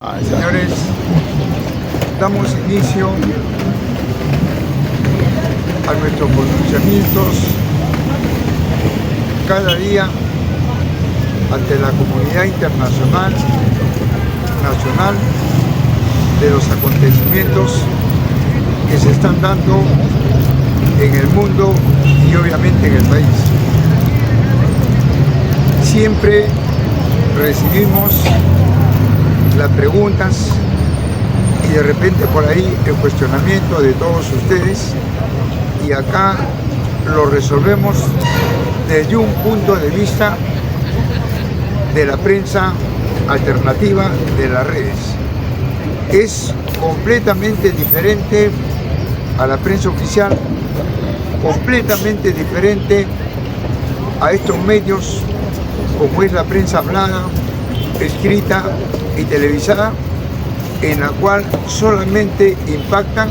Señores, damos inicio a nuestros pronunciamientos cada día ante la comunidad internacional, nacional, de los acontecimientos que se están dando en el mundo y obviamente en el país. Siempre recibimos las preguntas y de repente por ahí el cuestionamiento de todos ustedes, y acá lo resolvemos desde un punto de vista de la prensa alternativa de las redes. Es completamente diferente a la prensa oficial, completamente diferente a estos medios como es la prensa hablada, escrita y televisada, en la cual solamente impactan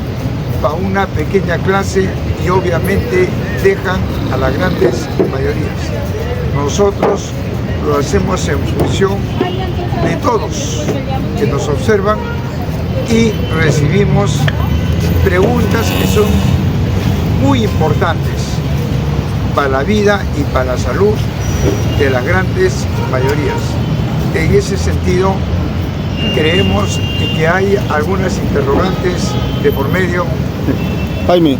para una pequeña clase y obviamente dejan a las grandes mayorías. Nosotros lo hacemos en función de todos que nos observan y recibimos preguntas que son muy importantes para la vida y para la salud de las grandes mayorías. En ese sentido, creemos que hay algunas interrogantes de por medio. Jaime,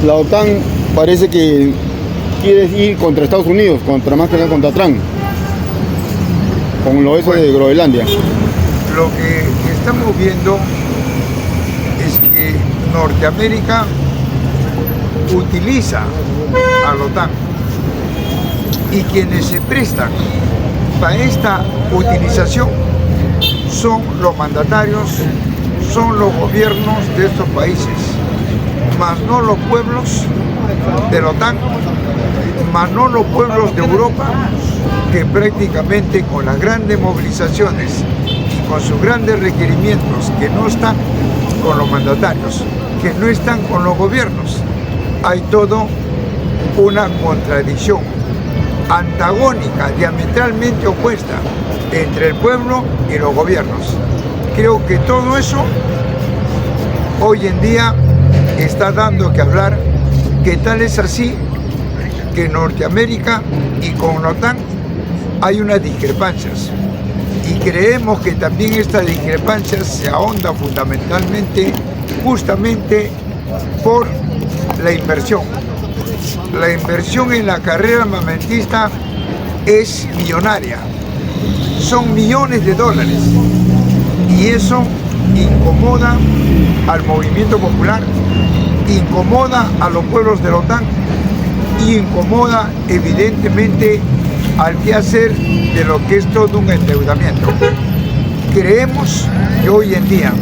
la OTAN parece que quiere ir contra Estados Unidos, más que nada contra Trump, con lo eso de Groenlandia. Lo que estamos viendo es que Norteamérica utiliza a la OTAN y quienes se prestan para esta utilización son los mandatarios, son los gobiernos de estos países, más no los pueblos de la OTAN, más no los pueblos de Europa, que prácticamente con las grandes movilizaciones y con sus grandes requerimientos, que no están con los mandatarios, que no están con los gobiernos, hay todo una contradicción antagónica, diametralmente opuesta entre el pueblo y los gobiernos. Creo que todo eso hoy en día está dando que hablar, que tal es así que en Norteamérica y con la OTAN hay unas discrepancias, y creemos que también estas discrepancias se ahondan fundamentalmente justamente por la inversión. La inversión en la carrera armamentista es millonaria, son millones de dólares, y eso incomoda al movimiento popular, incomoda a los pueblos de la OTAN y incomoda evidentemente al quehacer de lo que es todo un endeudamiento. Creemos que hoy en día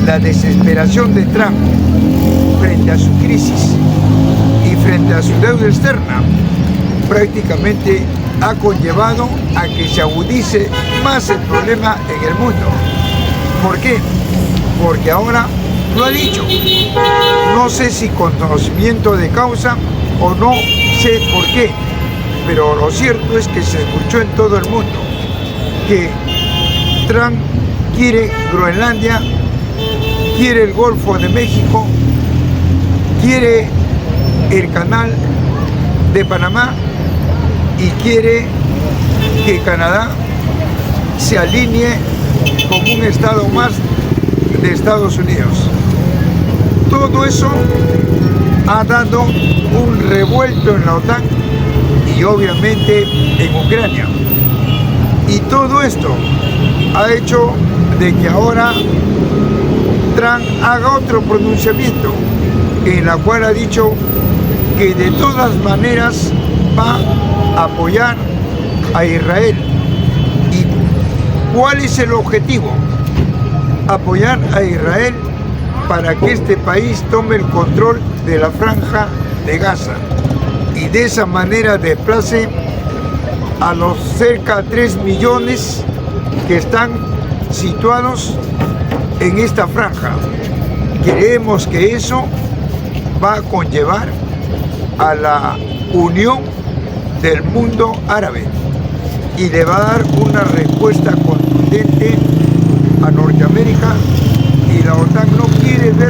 la desesperación de Trump frente a su crisis y frente a su deuda externa prácticamente ha conllevado a que se agudice más el problema en el mundo. ¿Por qué? Porque ahora lo ha dicho, no sé si con conocimiento de causa o no sé por qué, pero lo cierto es que se escuchó en todo el mundo que Trump quiere Groenlandia, quiere el Golfo de México, quiere el canal de Panamá y quiere que Canadá se alinee como un estado más de Estados Unidos. Todo eso ha dado un revuelto en la OTAN y obviamente en Ucrania. Y todo esto ha hecho de que ahora Trump haga otro pronunciamiento en la cual ha dicho que de todas maneras va a apoyar a Israel. ¿Y cuál es el objetivo? Apoyar a Israel para que este país tome el control de la franja de Gaza y de esa manera desplace a los cerca de 3 millones que están situados en esta franja. Creemos que eso va a conllevar a la unión del mundo árabe y le va a dar una respuesta contundente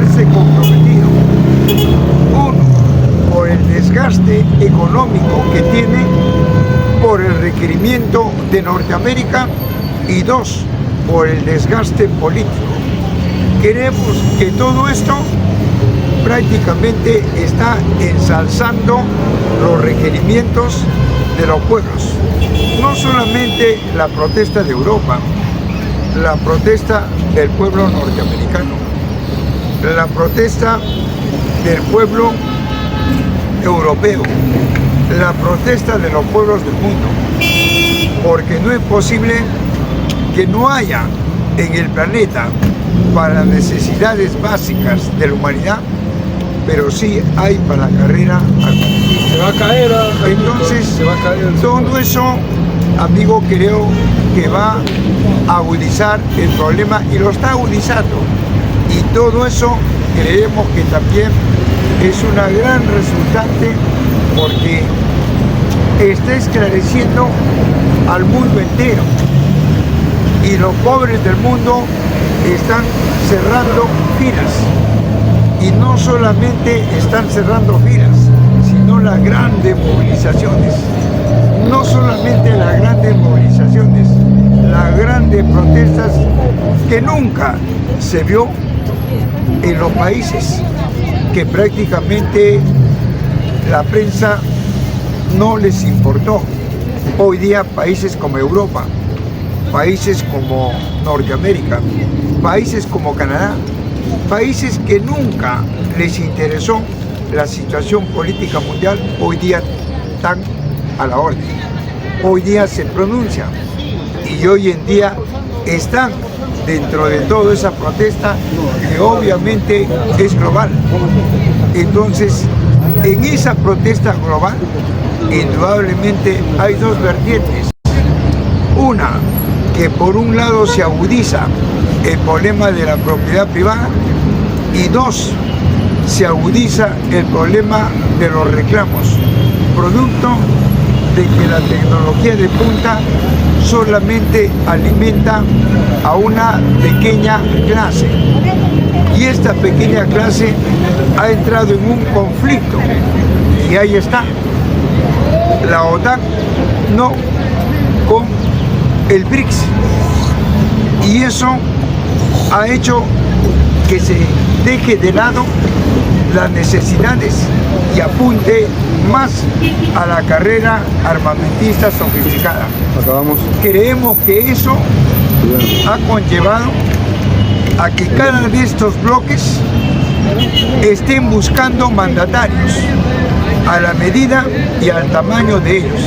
haberse comprometido. Uno, por el desgaste económico que tiene por el requerimiento de Norteamérica, y dos, por el desgaste político. Queremos que todo esto prácticamente está ensalzando los requerimientos de los pueblos. No solamente la protesta de Europa, la protesta del pueblo norteamericano, la protesta del pueblo europeo, la protesta de los pueblos del mundo, porque no es posible que no haya en el planeta para las necesidades básicas de la humanidad, pero sí hay para la carrera armamentista. Se va a caer. Entonces, se va a caer todo eso, amigo, creo que va a agudizar el problema y lo está agudizando. Y todo eso creemos que también es una gran resultante, porque está esclareciendo al mundo entero. Y los pobres del mundo están cerrando filas. Y no solamente están cerrando filas, sino las grandes movilizaciones. No solamente las grandes movilizaciones, las grandes protestas que nunca se vio en los países que prácticamente la prensa no les importó. Hoy día países como Europa, países como Norteamérica, países como Canadá, países que nunca les interesó la situación política mundial, hoy día están a la orden. Hoy día se pronuncian y hoy en día están dentro de toda esa protesta que obviamente es global. Entonces, en esa protesta global, indudablemente hay dos vertientes. Una, que por un lado se agudiza el problema de la propiedad privada, y dos, se agudiza el problema de los reclamos, producto de que la tecnología de punta solamente alimenta a una pequeña clase, y esta pequeña clase ha entrado en un conflicto, y ahí está la OTAN no con el BRICS, y eso ha hecho que se deje de lado las necesidades y apunte más a la carrera armamentista sofisticada. Acabamos. Creemos que eso ha conllevado a que cada de estos bloques estén buscando mandatarios a la medida y al tamaño de ellos.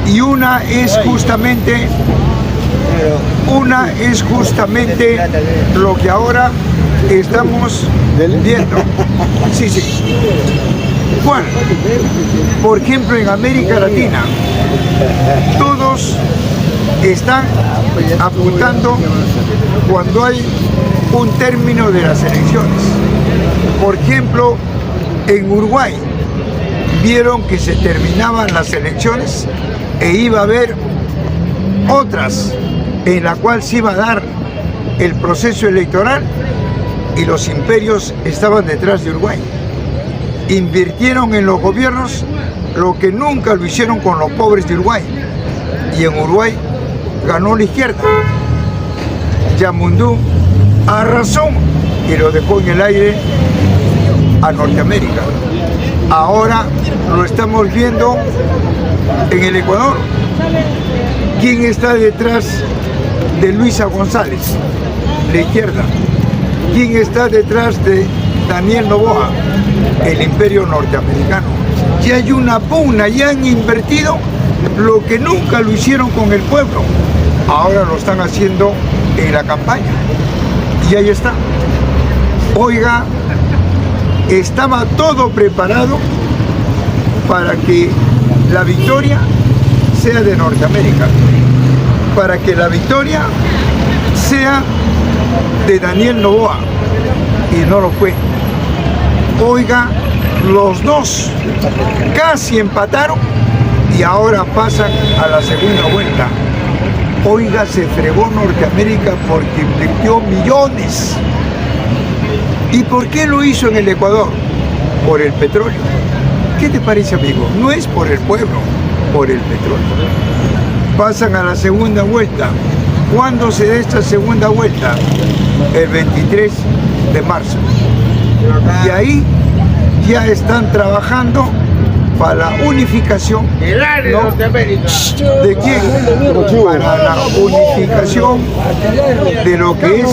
Y una es justamente lo que ahora estamos viendo. Sí. ¿Cuál? Por ejemplo, en América Latina, todos están apuntando cuando hay un término de las elecciones. Por ejemplo, en Uruguay vieron que se terminaban las elecciones e iba a haber otras en la cual se iba a dar el proceso electoral, y los imperios estaban detrás de Uruguay. Invirtieron en los gobiernos lo que nunca lo hicieron con los pobres de Uruguay, y en Uruguay ganó la izquierda. Yamundú arrasó y lo dejó en el aire a Norteamérica. Ahora lo estamos viendo en el Ecuador. ¿Quién está detrás de Luisa González? La izquierda. ¿Quién está detrás de Daniel Noboa? El imperio norteamericano. Ya hay una pugna, ya han invertido lo que nunca lo hicieron con el pueblo. Ahora lo están haciendo en la campaña. Y ahí está. Oiga, estaba todo preparado para que la victoria sea de Norteamérica, para que la victoria sea de Daniel Noboa, y no lo fue. Oiga, los dos casi empataron y ahora pasan a la segunda vuelta. Oiga, se fregó Norteamérica porque invirtió millones ¿Y por qué lo hizo en el Ecuador? Por el petróleo. ¿Qué te parece, amigo? No es por el pueblo, por el petróleo. Pasan a la segunda vuelta. ¿Cuándo se da esta segunda vuelta? El 23 de marzo. Y ahí ya están trabajando para la unificación, ¿no? ¿De quién? Para la unificación de lo que es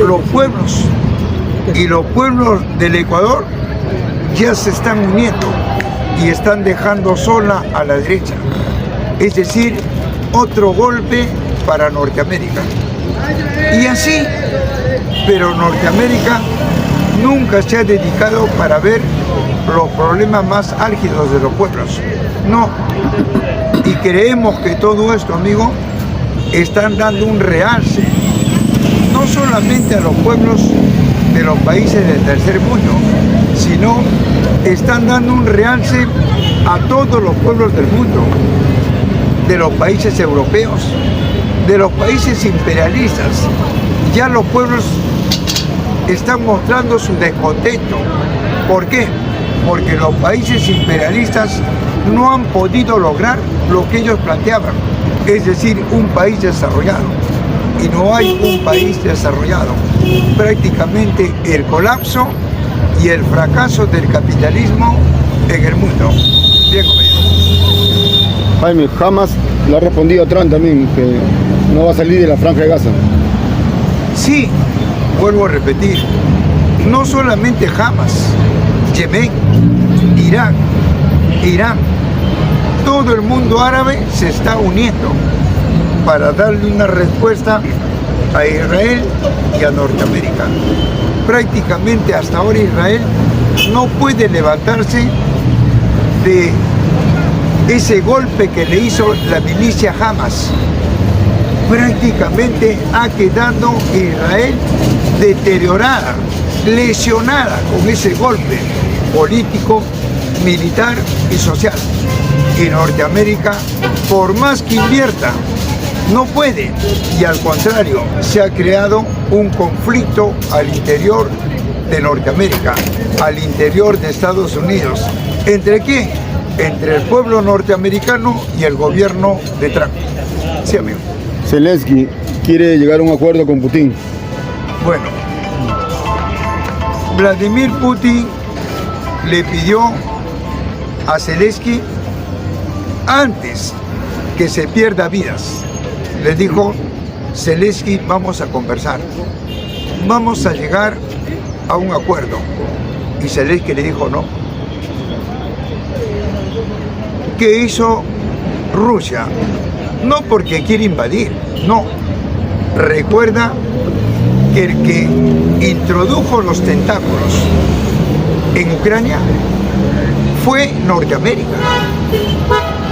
los pueblos. Y los pueblos del Ecuador ya se están uniendo y están dejando sola a la derecha. Es decir, otro golpe para Norteamérica. Y así, pero Norteamérica nunca se ha dedicado para ver los problemas más álgidos de los pueblos. No. Y creemos que todo esto, amigo, están dando un realce, no solamente a los pueblos de los países del tercer mundo, sino están dando un realce a todos los pueblos del mundo, de los países europeos, de los países imperialistas. Ya los pueblos están mostrando su descontento. ¿Por qué? Porque los países imperialistas no han podido lograr lo que ellos planteaban, es decir, un país desarrollado. Y no hay un país desarrollado. Prácticamente el colapso y el fracaso del capitalismo en el mundo. Bien, compañero. Jaime, Hamas le ha respondido a Trump también que no va a salir de la Franja de Gaza. Sí, vuelvo a repetir, no solamente Hamas, Yemen, Irak, Irán, todo el mundo árabe se está uniendo para darle una respuesta a Israel y a Norteamérica. Prácticamente hasta ahora Israel no puede levantarse de ese golpe que le hizo la milicia Hamas. Prácticamente ha quedado Israel deteriorada, lesionada con ese golpe político, militar y social. Y Norteamérica, por más que invierta, no puede, y al contrario, se ha creado un conflicto al interior de Norteamérica, al interior de Estados Unidos. ¿Entre qué? Entre el pueblo norteamericano y el gobierno de Trump. Sí, amigo. Zelensky quiere llegar a un acuerdo con Putin. Bueno, Vladimir Putin le pidió a Zelensky, antes que se pierda vidas, le dijo: Zelensky, vamos a conversar, vamos a llegar a un acuerdo. Y Zelensky le dijo no. ¿Qué hizo Rusia? No porque quiere invadir, no. Recuerda que el que introdujo los tentáculos en Ucrania fue Norteamérica.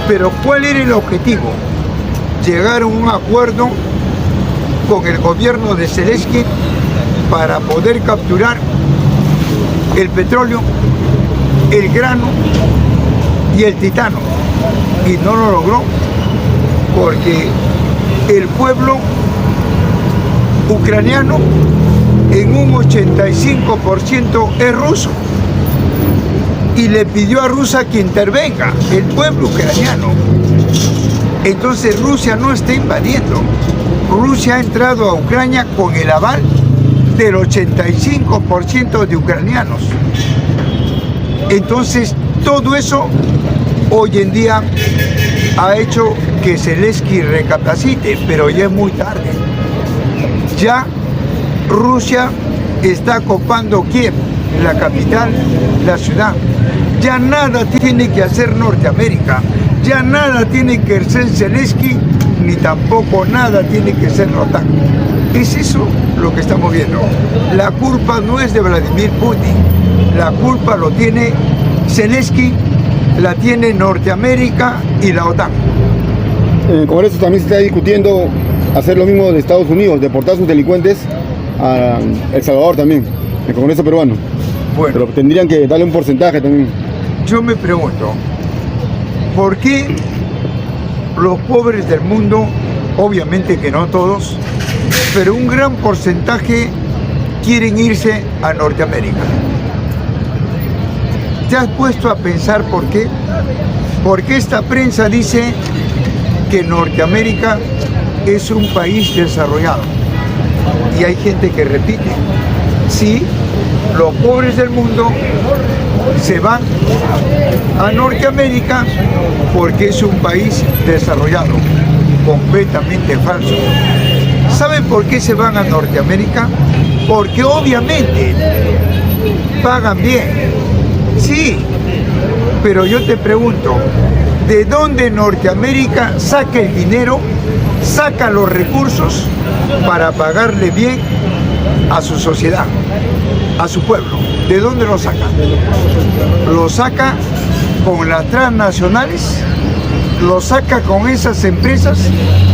Pero ¿cuál era el objetivo? Llegar a un acuerdo con el gobierno de Zelensky para poder capturar el petróleo, el grano y el titano. Y no lo logró porque el pueblo ucraniano en un 85% es ruso. Y le pidió a Rusia que intervenga, el pueblo ucraniano. Entonces Rusia no está invadiendo. Rusia ha entrado a Ucrania con el aval del 85% de ucranianos. Entonces todo eso hoy en día ha hecho que Zelensky recapacite, pero ya es muy tarde. Ya Rusia está copando Kiev, la capital, la ciudad. Ya nada tiene que hacer Norteamérica, ya nada tiene que hacer Zelensky, ni tampoco nada tiene que ser la OTAN. Es eso lo que estamos viendo. La culpa no es de Vladimir Putin, la culpa lo tiene Zelensky, la tiene Norteamérica y la OTAN. En el Congreso también se está discutiendo hacer lo mismo de Estados Unidos, deportar a sus delincuentes a El Salvador también, el Congreso peruano. Bueno, pero tendrían que darle un porcentaje también. Yo me pregunto, ¿por qué los pobres del mundo, obviamente que no todos, pero un gran porcentaje quieren irse a Norteamérica. ¿Te has puesto a pensar por qué? Porque esta prensa dice que Norteamérica es un país desarrollado. Y hay gente que repite, sí, los pobres del mundo se van a Norteamérica porque es un país desarrollado. Completamente falso. ¿Saben por qué se van a Norteamérica? Porque obviamente pagan bien. Sí, pero yo te pregunto, ¿de dónde Norteamérica saca el dinero, saca los recursos para pagarle bien a su sociedad, a su pueblo? ¿De dónde lo saca? Lo saca con las transnacionales, lo saca con esas empresas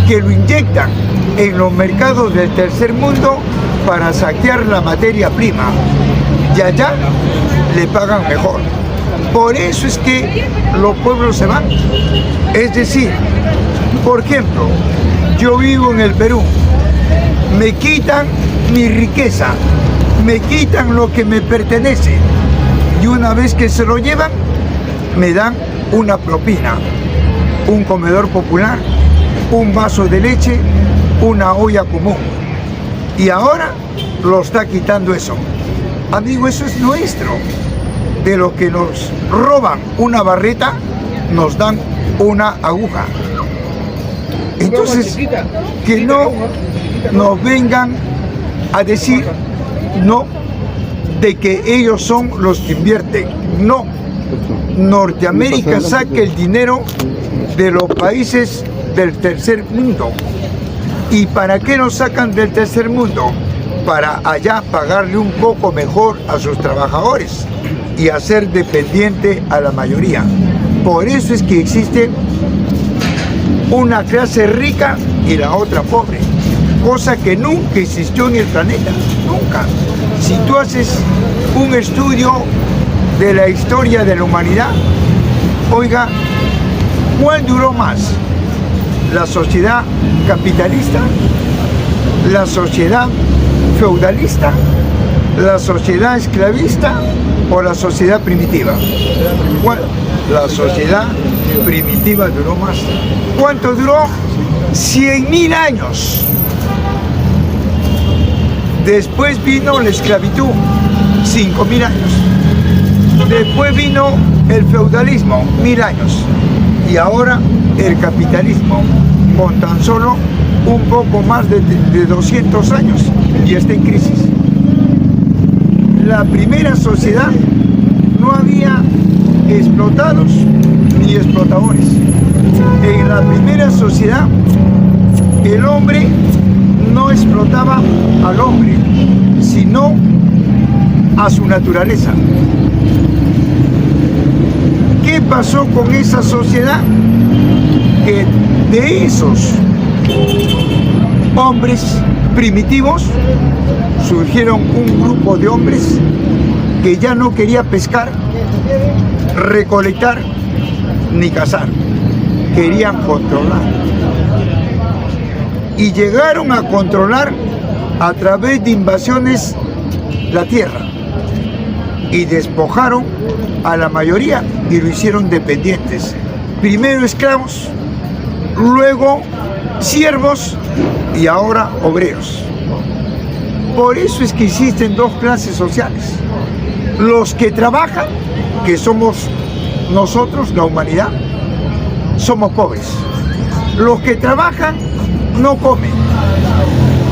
que lo inyectan en los mercados del tercer mundo para saquear la materia prima. Y allá le pagan mejor. Por eso es que los pueblos se van. Es decir, por ejemplo, yo vivo en el Perú, me quitan mi riqueza, me quitan lo que me pertenece, y una vez que se lo llevan, me dan una propina, un comedor popular, un vaso de leche, una olla común. Y ahora lo está quitando eso. Amigo, eso es nuestro. De lo que nos roban una barreta, nos dan una aguja. Entonces, que no nos vengan a decir no, de que ellos son los que invierten. No, Norteamérica saca el dinero de los países del tercer mundo. ¿Y para qué nos sacan del tercer mundo? Para allá pagarle un poco mejor a sus trabajadores y hacer dependiente a la mayoría. Por eso es que existe una clase rica y la otra pobre, cosa que nunca existió en el planeta, nunca. Si tú haces un estudio de la historia de la humanidad, oiga, ¿cuál duró más? ¿La sociedad capitalista? ¿La sociedad feudalista? ¿La sociedad esclavista o la sociedad primitiva? ¿Cuál? La sociedad primitiva duró más. ¿Cuánto duró? 100.000 años. Después vino la esclavitud, 5.000 años. Después vino el feudalismo, 1.000 años. Y ahora el capitalismo, con tan solo un poco más de 200 años, y está en crisis. La primera sociedad no había explotados ni explotadores. En la primera sociedad el hombre no explotaba al hombre, sino a su naturaleza. ¿Qué pasó con esa sociedad? Que de esos hombres primitivos surgieron un grupo de hombres que ya no quería pescar, recolectar ni cazar, querían controlar. Y llegaron a controlar a través de invasiones la tierra y despojaron a la mayoría y lo hicieron dependientes. Primero esclavos, luego siervos y ahora obreros. Por eso es que existen dos clases sociales. Los que trabajan, que somos nosotros, la humanidad, somos pobres. Los que trabajan no comen.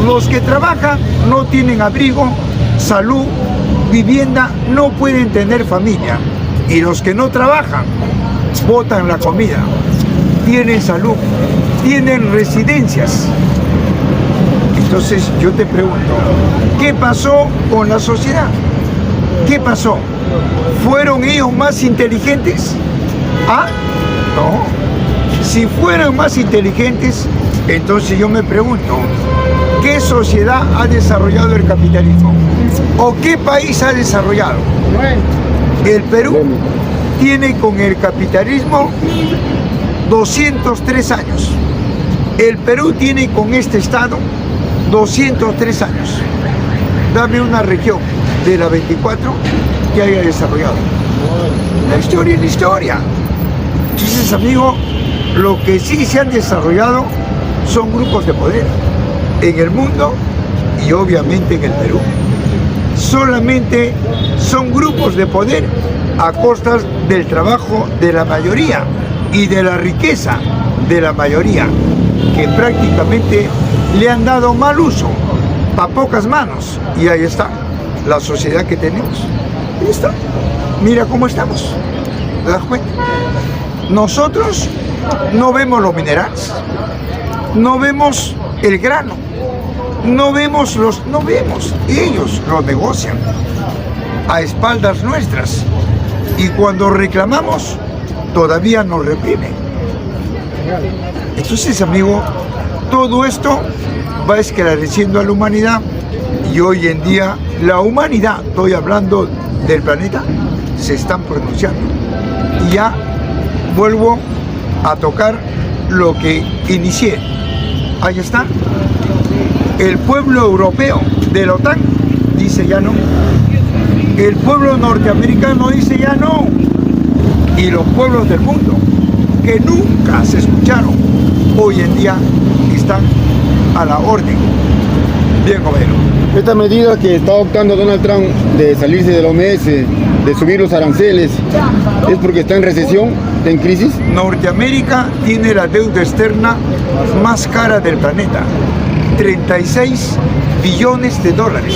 Los que trabajan no tienen abrigo, salud, vivienda, no pueden tener familia. Y los que no trabajan, botan la comida, tienen salud, tienen residencias. Entonces yo te pregunto, ¿qué pasó con la sociedad? ¿Qué pasó? ¿Fueron ellos más inteligentes? ¿Ah? No. Si fueron más inteligentes, entonces yo me pregunto, ¿qué sociedad ha desarrollado el capitalismo? ¿O qué país ha desarrollado? El Perú tiene con el capitalismo 203 años. El Perú tiene con este Estado 203 años. dame una región de la 24 que haya desarrollado. La historia es la historia. Entonces, amigo, lo que sí se han desarrollado son grupos de poder en el mundo y obviamente en el Perú. Solamente son grupos de poder a costas del trabajo de la mayoría y de la riqueza de la mayoría, que prácticamente le han dado mal uso para pocas manos. Y ahí está la sociedad que tenemos. Ahí está. Mira cómo estamos. ¿Te das cuenta? Nosotros no vemos los minerales, no vemos el grano, no vemos, ellos los negocian a espaldas nuestras, y cuando reclamamos todavía nos reprimen. Entonces, amigo, todo esto va esclareciendo a la humanidad, y hoy en día la humanidad, estoy hablando del planeta, se están pronunciando. Y ya vuelvo a tocar lo que inicié. Ahí está. El pueblo europeo de la OTAN dice ya no. El pueblo norteamericano dice ya no. Y los pueblos del mundo que nunca se escucharon, hoy en día están a la orden. Bien, gobierno. Esta medida que está adoptando Donald Trump de salirse de la OMS, de subir los aranceles, ¿es porque está en recesión, está en crisis? Norteamérica tiene la deuda externa más cara del planeta, 36 billones de dólares.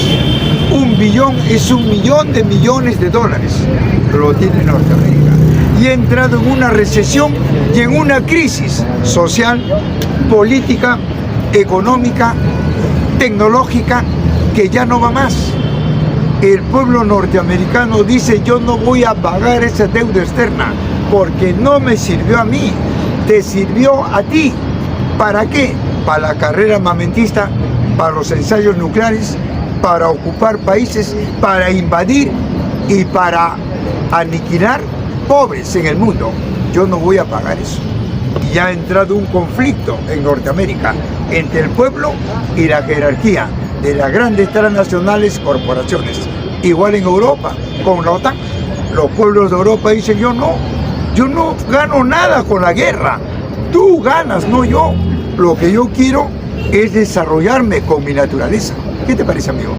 Un billón es 1 millón de millones de dólares, lo tiene Norteamérica. Y ha entrado en una recesión y en una crisis social, política, económica, tecnológica, que ya no va más. El pueblo norteamericano dice: yo no voy a pagar esa deuda externa porque no me sirvió a mí, te sirvió a ti. ¿Para qué? Para la carrera armamentista, para los ensayos nucleares, para ocupar países, para invadir y para aniquilar pobres en el mundo. Yo no voy a pagar eso. Y ya ha entrado un conflicto en Norteamérica entre el pueblo y la jerarquía de las grandes transnacionales corporaciones. Igual en Europa, con la OTAN. Los pueblos de Europa dicen: yo no gano nada con la guerra. Tú ganas, no yo. Lo que yo quiero es desarrollarme con mi naturaleza. ¿Qué te parece, amigo?